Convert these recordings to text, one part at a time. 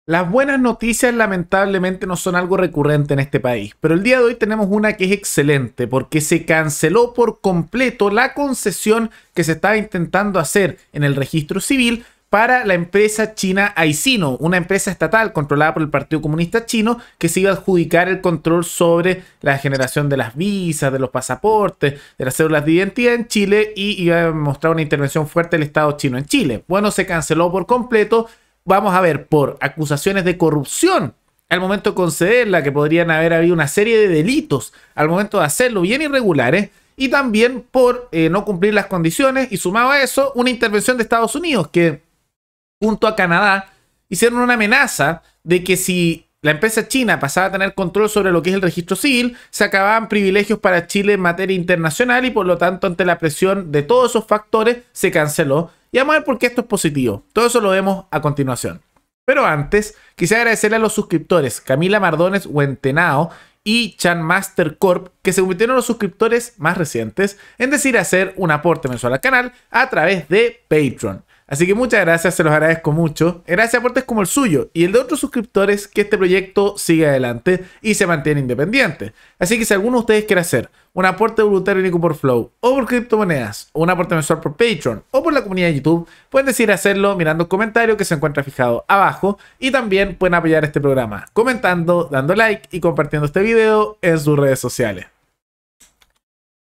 Las buenas noticias lamentablemente no son algo recurrente en este país, pero el día de hoy tenemos una que es excelente porque se canceló por completo la concesión que se estaba intentando hacer en el registro civil para la empresa china Aicino, una empresa estatal controlada por el Partido Comunista Chino que se iba a adjudicar el control sobre la generación de las visas, de los pasaportes, de las cédulas de identidad en Chile y iba a mostrar una intervención fuerte del Estado chino en Chile. Bueno, se canceló por completo. Vamos a ver, por acusaciones de corrupción al momento de concederla, que podrían haber habido una serie de delitos al momento de hacerlo, bien irregulares, y también por no cumplir las condiciones, y sumado a eso, una intervención de Estados Unidos, que junto a Canadá hicieron una amenaza de que si la empresa china pasaba a tener control sobre lo que es el registro civil, se acababan privilegios para Chile en materia internacional y por lo tanto ante la presión de todos esos factores se canceló. Y vamos a ver por qué esto es positivo. Todo eso lo vemos a continuación. Pero antes, quisiera agradecerle a los suscriptores Camila Mardones Huentenao y Chan Master Corp, que se convirtieron en los suscriptores más recientes, en decir hacer un aporte mensual al canal a través de Patreon. Así que muchas gracias, se los agradezco mucho. Gracias a aportes como el suyo y el de otros suscriptores que este proyecto siga adelante y se mantiene independiente. Así que si alguno de ustedes quiere hacer un aporte voluntario único por Flow, o por criptomonedas, o un aporte mensual por Patreon, o por la comunidad de YouTube, pueden decidir hacerlo mirando el comentario que se encuentra fijado abajo. Y también pueden apoyar este programa comentando, dando like y compartiendo este video en sus redes sociales.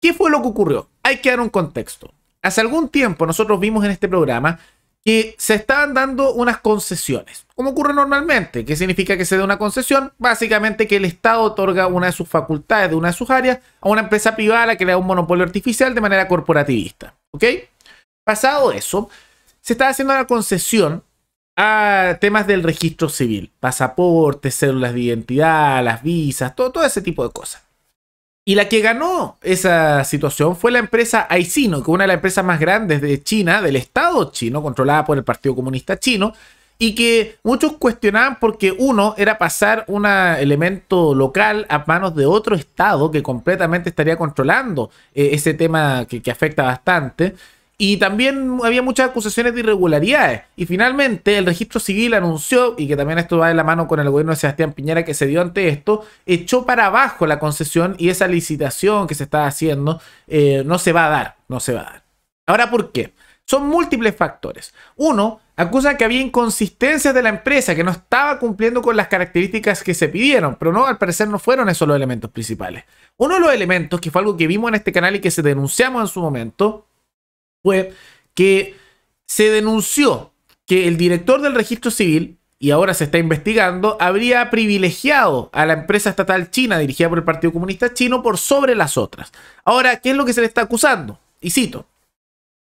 ¿Qué fue lo que ocurrió? Hay que dar un contexto. Hace algún tiempo nosotros vimos en este programa que se estaban dando unas concesiones, como ocurre normalmente. ¿Qué significa que se dé una concesión? Básicamente que el Estado otorga una de sus facultades de una de sus áreas a una empresa privada a la que le da un monopolio artificial de manera corporativista. ¿Ok? Pasado eso, se estaba haciendo una concesión a temas del registro civil, pasaportes, cédulas de identidad, las visas, todo ese tipo de cosas. Y la que ganó esa situación fue la empresa Aicino, que es una de las empresas más grandes de China, del Estado chino, controlada por el Partido Comunista Chino, y que muchos cuestionaban porque uno era pasar un elemento local a manos de otro Estado que completamente estaría controlando ese tema que afecta bastante. Y también había muchas acusaciones de irregularidades. Y finalmente el registro civil anunció, y que también esto va de la mano con el gobierno de Sebastián Piñera que se dio ante esto, echó para abajo la concesión y esa licitación que se estaba haciendo no se va a dar, no se va a dar. Ahora, ¿por qué? Son múltiples factores. Uno, acusa que había inconsistencias de la empresa, que no estaba cumpliendo con las características que se pidieron, pero no, al parecer no fueron esos los elementos principales. Uno de los elementos, que fue algo que vimos en este canal y que se denunciamos en su momento, fue que se denunció que el director del registro civil, y ahora se está investigando, habría privilegiado a la empresa estatal china dirigida por el Partido Comunista Chino por sobre las otras. Ahora, ¿qué es lo que se le está acusando? Y cito,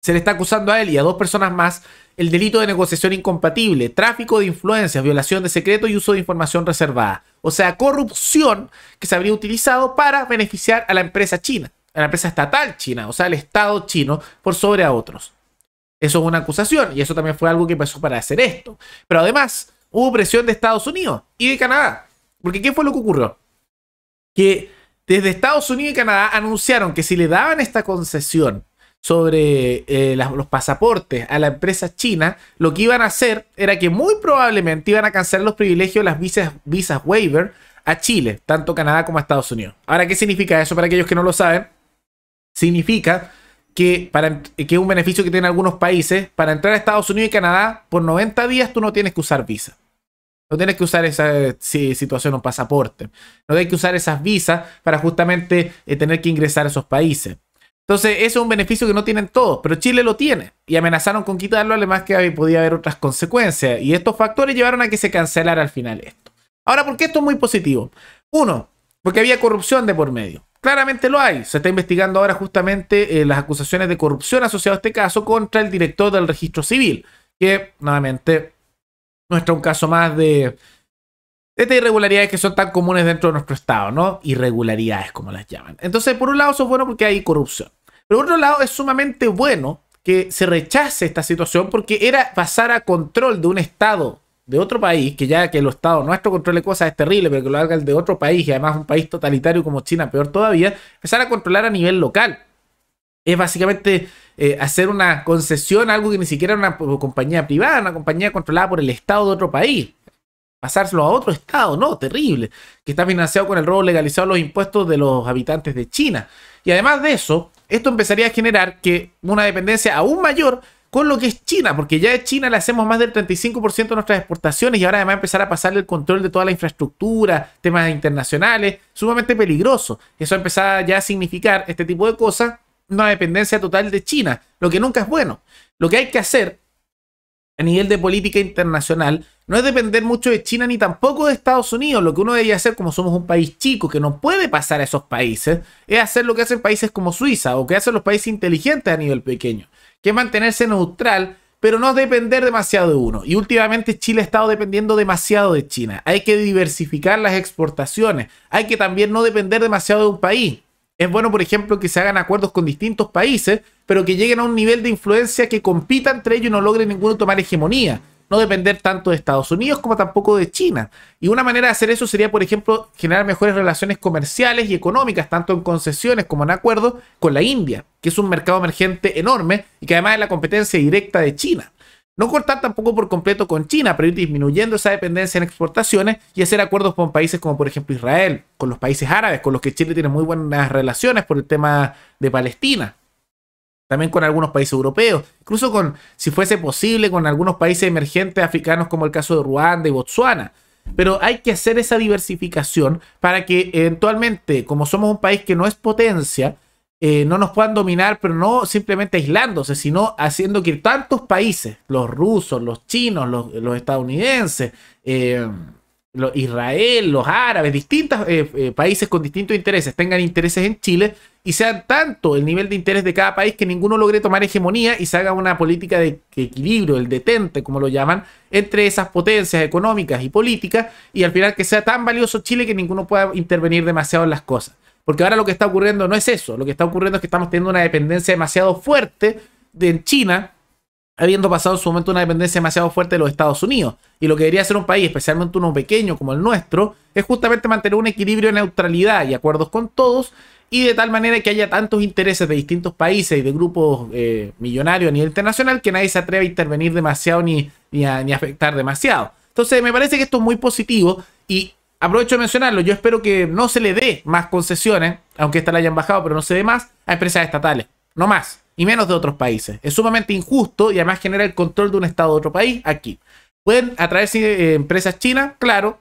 se le está acusando a él y a dos personas más el delito de negociación incompatible, tráfico de influencias, violación de secreto y uso de información reservada. O sea, corrupción que se habría utilizado para beneficiar a la empresa china, a la empresa estatal china, o sea, al Estado chino por sobre a otros. Eso es una acusación y eso también fue algo que pasó para hacer esto. Pero además hubo presión de Estados Unidos y de Canadá. Porque ¿qué fue lo que ocurrió? Que desde Estados Unidos y Canadá anunciaron que si le daban esta concesión sobre los pasaportes a la empresa china, lo que iban a hacer era que muy probablemente iban a cancelar los privilegios de las visas waiver a Chile, tanto Canadá como a Estados Unidos. Ahora, ¿qué significa eso para aquellos que no lo saben? Significa que es un beneficio que tienen algunos países. Para entrar a Estados Unidos y Canadá, por 90 días tú no tienes que usar visa. No tienes que usar esa situación o pasaporte. No tienes que usar esas visas para justamente tener que ingresar a esos países. Entonces, eso es un beneficio que no tienen todos, pero Chile lo tiene. Y amenazaron con quitarlo, además que podía haber otras consecuencias. Y estos factores llevaron a que se cancelara al final esto. Ahora, ¿por qué esto es muy positivo? Uno, porque había corrupción de por medio. Claramente lo hay. Se está investigando ahora justamente las acusaciones de corrupción asociadas a este caso contra el director del registro civil, que nuevamente muestra un caso más de estas irregularidades que son tan comunes dentro de nuestro estado, ¿no? Irregularidades, como las llaman. Entonces, por un lado, eso es bueno porque hay corrupción. Pero por otro lado, es sumamente bueno que se rechace esta situación porque era pasar a control de un estado de otro país, que ya que los estados nuestro control de cosas es terrible, pero que lo haga el de otro país, y además un país totalitario como China, peor todavía, empezar a controlar a nivel local. Es básicamente hacer una concesión a algo que ni siquiera era una compañía privada, una compañía controlada por el estado de otro país. pasárselo a otro estado, no, terrible, que está financiado con el robo legalizado de los impuestos de los habitantes de China. Y además de eso, esto empezaría a generar que una dependencia aún mayor con lo que es China, porque ya de China le hacemos más del 35% de nuestras exportaciones y ahora además empezar a pasarle el control de toda la infraestructura, temas internacionales, sumamente peligroso. Eso empezaba ya a significar este tipo de cosas, una dependencia total de China, lo que nunca es bueno. Lo que hay que hacer a nivel de política internacional no es depender mucho de China ni tampoco de Estados Unidos. Lo que uno debería hacer, como somos un país chico que no puede pasar a esos países, es hacer lo que hacen países como Suiza o que hacen los países inteligentes a nivel pequeño, que es mantenerse neutral, pero no depender demasiado de uno. Y últimamente Chile ha estado dependiendo demasiado de China. Hay que diversificar las exportaciones. Hay que también no depender demasiado de un país. Es bueno, por ejemplo, que se hagan acuerdos con distintos países, pero que lleguen a un nivel de influencia que compita entre ellos y no logren ninguno tomar hegemonía. No depender tanto de Estados Unidos como tampoco de China. Y una manera de hacer eso sería, por ejemplo, generar mejores relaciones comerciales y económicas, tanto en concesiones como en acuerdos, con la India, que es un mercado emergente enorme y que además es la competencia directa de China. No cortar tampoco por completo con China, pero ir disminuyendo esa dependencia en exportaciones y hacer acuerdos con países como por ejemplo Israel, con los países árabes, con los que Chile tiene muy buenas relaciones por el tema de Palestina. También con algunos países europeos, incluso con, si fuese posible, con algunos países emergentes africanos como el caso de Ruanda y Botsuana. Pero hay que hacer esa diversificación para que eventualmente, como somos un país que no es potencia, no nos puedan dominar, pero no simplemente aislándose, sino haciendo que tantos países, los rusos, los chinos, los estadounidenses, Israel, los árabes, distintos países con distintos intereses, tengan intereses en Chile y sean tanto el nivel de interés de cada país que ninguno logre tomar hegemonía y se haga una política de equilibrio, el detente, como lo llaman, entre esas potencias económicas y políticas y al final que sea tan valioso Chile que ninguno pueda intervenir demasiado en las cosas. Porque ahora lo que está ocurriendo no es eso. Lo que está ocurriendo es que estamos teniendo una dependencia demasiado fuerte de China, habiendo pasado en su momento una dependencia demasiado fuerte de los Estados Unidos. Y lo que debería ser un país, especialmente uno pequeño como el nuestro, es justamente mantener un equilibrio de neutralidad y acuerdos con todos, y de tal manera que haya tantos intereses de distintos países y de grupos millonarios a nivel internacional que nadie se atreve a intervenir demasiado ni afectar demasiado. Entonces me parece que esto es muy positivo y aprovecho de mencionarlo, yo espero que no se le dé más concesiones, aunque esta la hayan bajado, pero no se dé más a empresas estatales, no más, y menos de otros países. Es sumamente injusto y además genera el control de un estado de otro país aquí. ¿Pueden atraerse empresas chinas? Claro,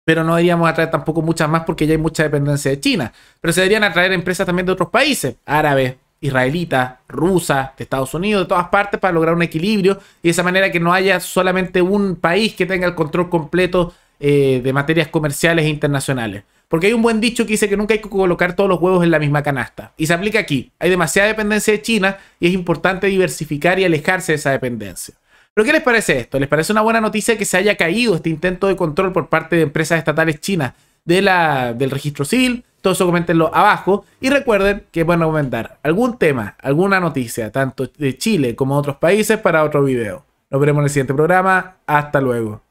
pero no deberíamos atraer tampoco muchas más porque ya hay mucha dependencia de China. Pero se deberían atraer empresas también de otros países, árabes, israelitas, rusas, de Estados Unidos, de todas partes, para lograr un equilibrio y de esa manera que no haya solamente un país que tenga el control completo de materias comerciales e internacionales. Porque hay un buen dicho que dice que nunca hay que colocar todos los huevos en la misma canasta. Y se aplica aquí. Hay demasiada dependencia de China y es importante diversificar y alejarse de esa dependencia. ¿Pero qué les parece esto? ¿Les parece una buena noticia que se haya caído este intento de control por parte de empresas estatales chinas del registro civil? Todo eso coméntenlo abajo. Y recuerden que pueden comentar algún tema, alguna noticia, tanto de Chile como de otros países, para otro video. Nos veremos en el siguiente programa. Hasta luego.